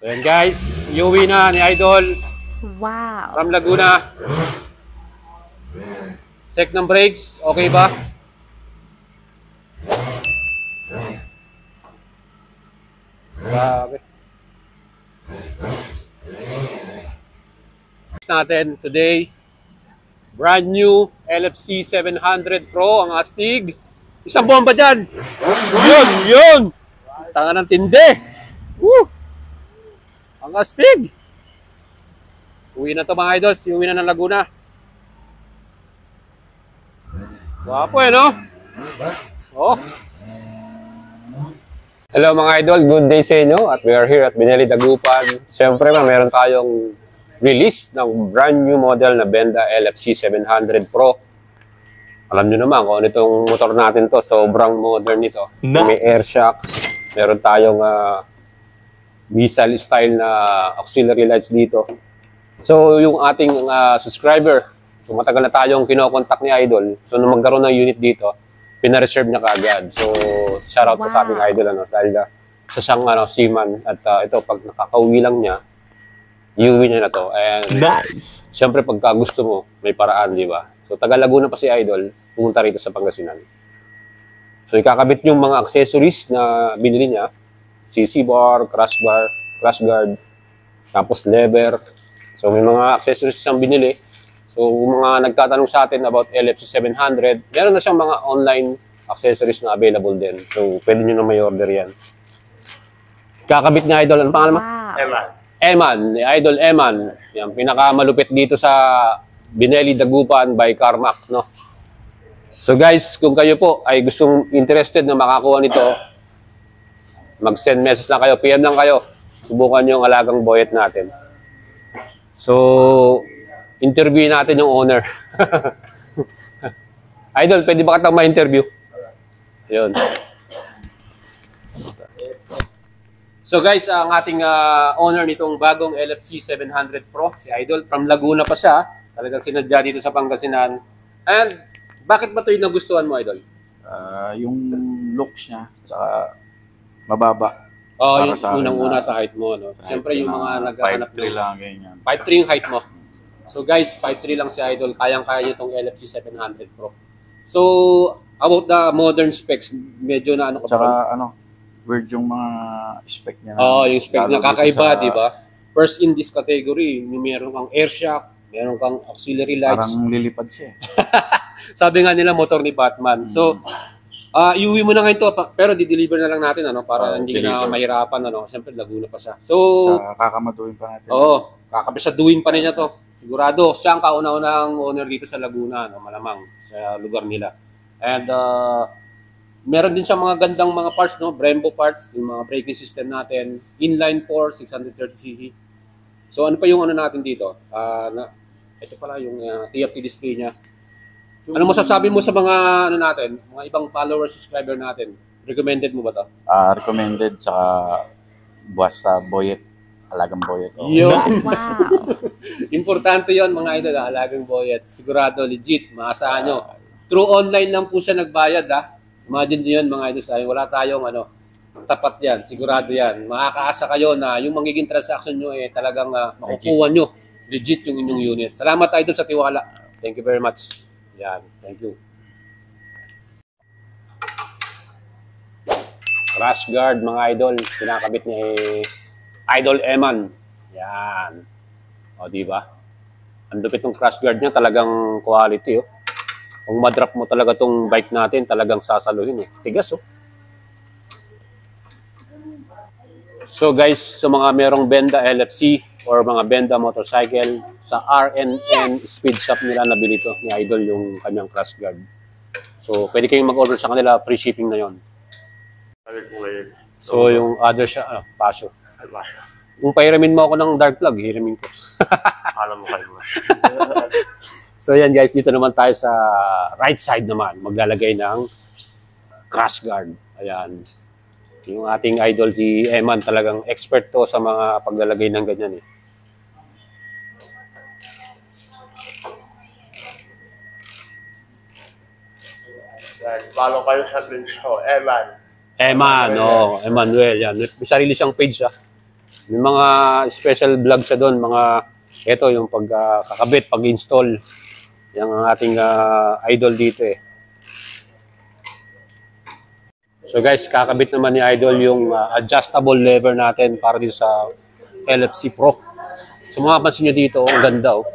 So yan guys, iuwi na ni Idol. Wow. From Laguna. Check ng brakes, okay ba? Grabe. Natin today, brand new LFC 700 Pro ang astig. Isang bomba dyan. Yun. Tanga ng tindi. Woo! Ang astig. Uwi na to mga idols. Uwi na ng Laguna. Wapo no? Oh. Hello mga idol, good day sa inyo. At we are here at Binelli Dagupan. Siyempre meron tayong release ng brand new model na Benda LFC 700 Pro. Alam nyo naman kung ano itong motor natin to. Sobrang modern ito. May air shock. Meron tayong missile style na auxiliary lights dito. So yung ating subscriber, so matagal na tayong kinokontak ni Idol. So nung magkaroon ng unit dito, pina-reserve na kaagad. So shoutout po sa ating Idol dahil isa siyang seaman at ito pag nakakauwi lang niya, iuwi niya na to. And nice. Siyempre pagka gusto mo, may paraan, di ba? So taga Laguna pa si Idol, pumunta rito sa Pangasinan. So ikakabit yung mga accessories na binili niya, CC bar, crash guard, tapos lever. So may mga accessories siyang binili. So kung mga nagtatanong sa atin about LFC 700, meron na siyang mga online accessories na available din. So pwede nyo na may order yan. Kakabit ni Idol, ano pangalan mo? Eman, ni Idol Eman. Yan, pinakamalupit dito sa Binelli Dagupan by Carmack, no? So guys, kung kayo po ay gustong interested na makakuha nito, mag-send message lang kayo, PM lang kayo. Subukan nyo yung alagang boyet natin. So, interview natin yung owner. Idol, pwede ba katang ma-interview? Yun. So guys, ang ating owner nitong bagong LFC 700 Pro, si Idol, from Laguna pa siya. Talagang sinadya dito sa Pangasinan. And bakit ba ito yung nagustuhan mo, Idol? Yung looks niya, saka mababa. Oh, yung unang-una sa height mo, no? Siyempre yung mga naghahanap 5'3 lang, ganyan. 5'3 yung height mo. So guys, 5'3 lang si Idol. Kayang-kaya itong LFC 700 Pro. So, about the modern specs, medyo na ano ko. Saka weird yung mga spec niya. Yung spec niya kakaiba, di ba? First in this category, meron kang air shock, meron kang auxiliary lights. Parang lilipad siya. Sabi nga nila motor ni Batman. So, iuwi mo na ngayon to, pero di-deliver na lang natin para hindi ka na mahirapan. Siyempre, Laguna pa siya. So, kakamaduin pa natin. Kakabisaduin pa niya to. Sigurado, siya ang kauna-unang owner dito sa Laguna, malamang sa lugar nila. And meron din siya mga gandang mga parts, Brembo parts, yung mga braking system natin, inline 4, 630cc. So ano pa yung natin dito? Ito pala yung TFT display niya. Ano masasabi mo sa mga natin, mga ibang followers, subscriber natin? Recommended mo ba to? Recommended sa buwas sa boyet, alagang boyet. Yun. Wow. Importante yon mga idol, alagang boyet. Sigurado, legit, maasahan nyo. Through online lang po siya nagbayad, Imagine nyo yun mga idol, wala tayong tapat yan, sigurado yan. Makakaasa kayo na yung magiging transaction nyo talagang makukuha nyo. Legit yung inyong unit. Salamat idol sa tiwala. Thank you very much. Yan, thank you. Crash guard mga idol, pinakabit ni Idol Eman. Yan. O, diba? Ang lupit ng crash guard niya, talagang quality, Kung madrop mo talaga tong bike natin, talagang sasaluhin, Tigas, So guys, sa mga merong Benda LFC or mga Benda motorcycle, sa RNN Speed Shop nila nabili to ni Idol yung kanyang crash guard. So pwede kayong mag-order sa kanila, free shipping na yon. So yung other siya, Pasio. Kung pahiramin mo ako ng dark plug, hiramin ko. Alam mo kayo. So yan guys, dito naman tayo sa right side naman, maglalagay ng crash guard. Ayan. Yung ating idol si Eman, talagang expert to sa mga paglalagay ng ganyan Guys, follow kayo sa page ko, Eman. Emmanuel, yan. May sarili siyang page May mga special vlog siya doon, ito yung pagkakabit, pag-install. Yung ating idol dito eh. So guys, kakabit naman ni Idol yung adjustable lever natin para dito sa LFC Pro. So mapapansin nyo dito, ang ganda oh.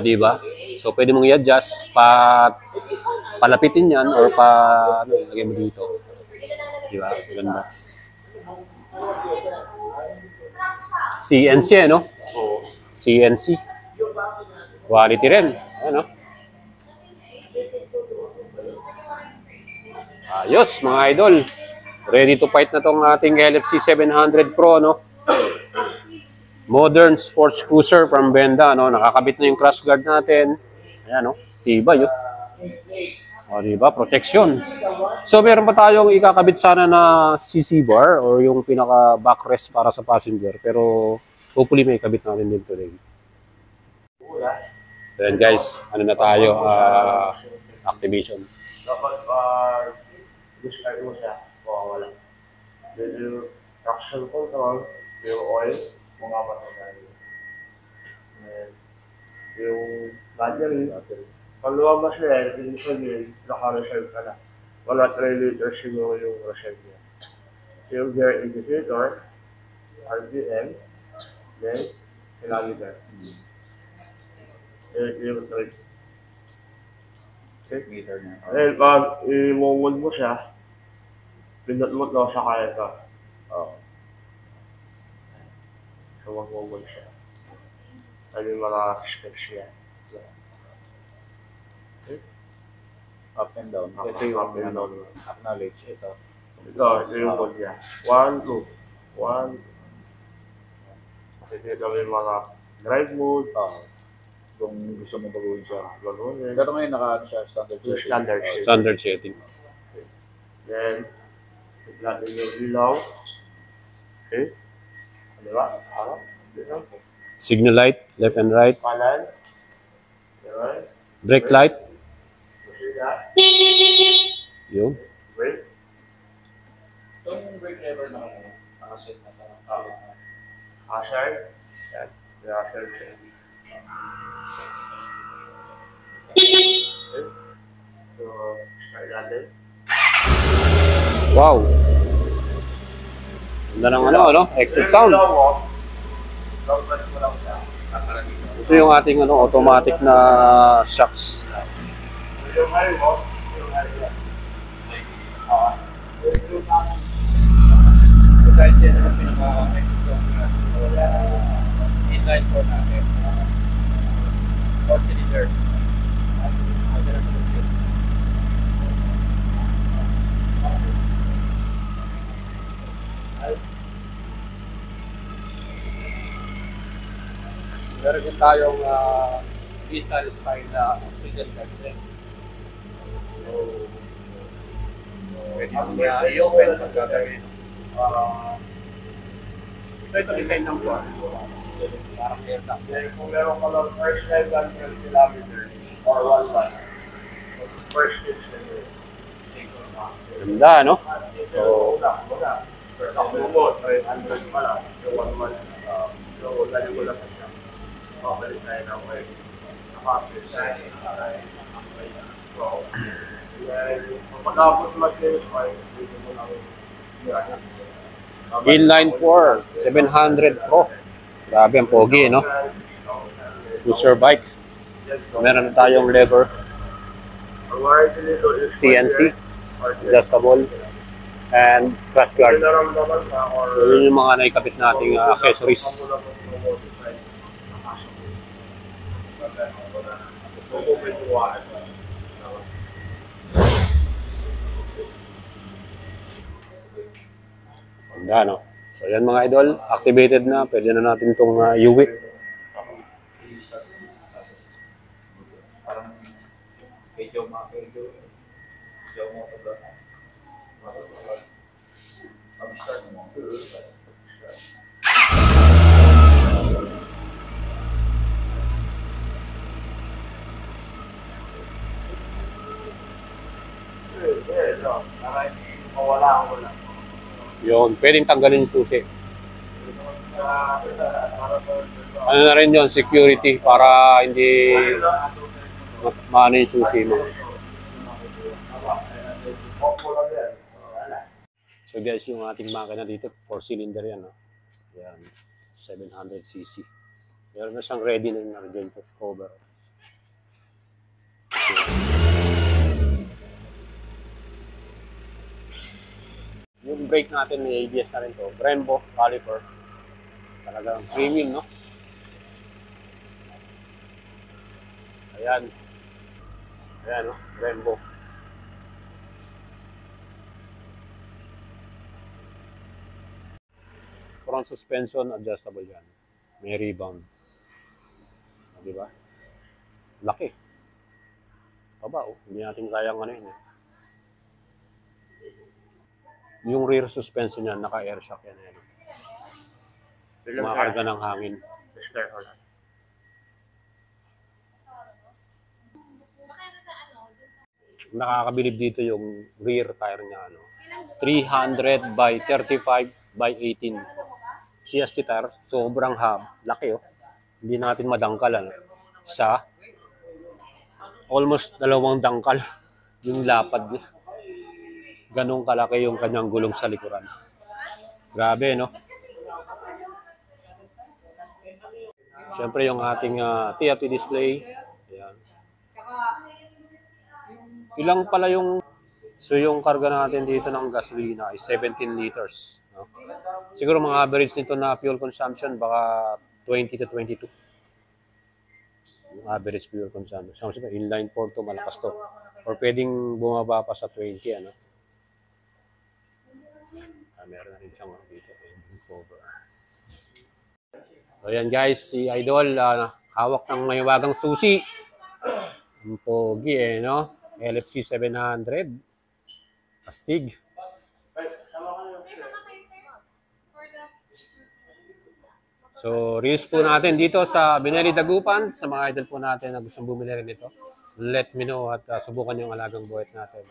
Diba? So pwede mong i-adjust, palapitin yan or lagay mo dito. Diba? Ganda. CNC no? CNC. Quality rin. Ano? Ayos mga idol. Ready to fight na tong ating LFC 700 Pro no. Modern sports cruiser from Benda no. Nakakabit na yung crash guard natin. Ayan no. Tibay yun. Diba? Protection. So meron pa tayong ikakabit sana na CC bar or yung pinaka backrest para sa passenger. Pero hopefully may kabit natin din today. Then guys, ano na tayo? Activation. Dapat discard mo siya. Wala. Then yung traction control, yung oil, mga matagay. Yung battery, pag lumabas na yan, ibig sabihin, naka-reserve ka na. 1 liters siguro yung reserve niya. Yung gear indicator, RPM, then kilometer. Yung trade. Okay? Meter na. Then pag i-mongol mo siya, pindot mo ito sa kaya ka. Oo. So mag-mongol siya. Ano yung mga specs niya. Up and down. Ito yung Up and down. acknowledge. Ito. Ito yung code niya. 1, 2. 1. Dito yung mga drive mode. Oo. Kung gusto mo baguhin siya. Gano'n. Pero ngayon naka siya standard setting. Standard. Standard setting. Then, natin yung ilaw. Okay? Ano ba? Harap. Dito. Signal light, left and right. Kanan. Right. Brake light. Masila. Yun. Brake. Itong brake lever na nakaset na parang Hazard. Yan. Hazard. So, start natin. Wow. Ganda ng exhaust sound. Ito yung ating automatic na shocks. So guys, yan ang pinaka-exhaust na inline for natin. 4-cylinder. Meron din tayong diesel style na oxygen consent. So, pwede mo i-open pag gagawin. So ito design ng buwan. Parang air duct. Kung meron ka lang first time 1 kilometer or 1 line. First is Ganda, no? So, wala. First ako mo, 300 pa lang. So, 1 month. So, lalo mo lang siya. Pabalik tayo ng way. Nakapit tayo. So, pagkatapos mag-clear tayo, dito mo lang Inline 4, 700 Pro. Grabe ang pogi, no? Cruiser bike. Meron na tayong lever, CNC, adjustable, and crash guard. So, yun yung mga naikabit nating accessories. Ganda, no? So, yan mga idol, activated na. Pwede na natin itong iuwi. Parang medyo makakildo. Medyo makakildo. Mag-start mo. Para hindi mawala. Yun, pwedeng tanggalin yung susi. Ano na rin yun, security para hindi maano yung susi mo. So guys, yung ating makina dito, 4-cylinder yan. No? Yan, 700cc. Meron na siyang ready na radiator cover. Yung brake natin, may ABS na rin to. Brembo, caliper. Talagang premium, no? Ayan. Ayan, no? Brembo. Front suspension, adjustable yan. May rebound. Di ba? Laki. Baba, oh. Hindi natin kayang ano yun. Eh. Yung rear suspension niya, naka-air shock yan. Eh. Makakarga ng hangin. Nakakabilib dito yung rear tire niya. Ano, 300 by 35 by 18. CST tire, sobrang laki oh. Hindi natin madangkal ano. Sa almost 2 dangkal yung lapad niya. Ganong kalaki yung kanyang gulong sa likuran. Grabe no. Siyempre yung ating TFT display. Ayan. Ilang pala yung yung karga natin dito ng gasolina ay 17 liters. No? Siguro mga average nito na fuel consumption baka 20 to 22. Yung average fuel consumption. So, inline 4 to, malakas to. Or pwedeng bumaba pa sa 20. Ano? Meron na rin siyang dito. Engine cover. So yan guys, si Idol, hawak ng mahiwagang susi. Ang pogi eh, no? LFC 700. Astig. So, reels po natin dito sa Binelli Dagupan. Sa mga idol po natin na gustong bumili rin ito. Let me know at subukan yung alagang buhat natin.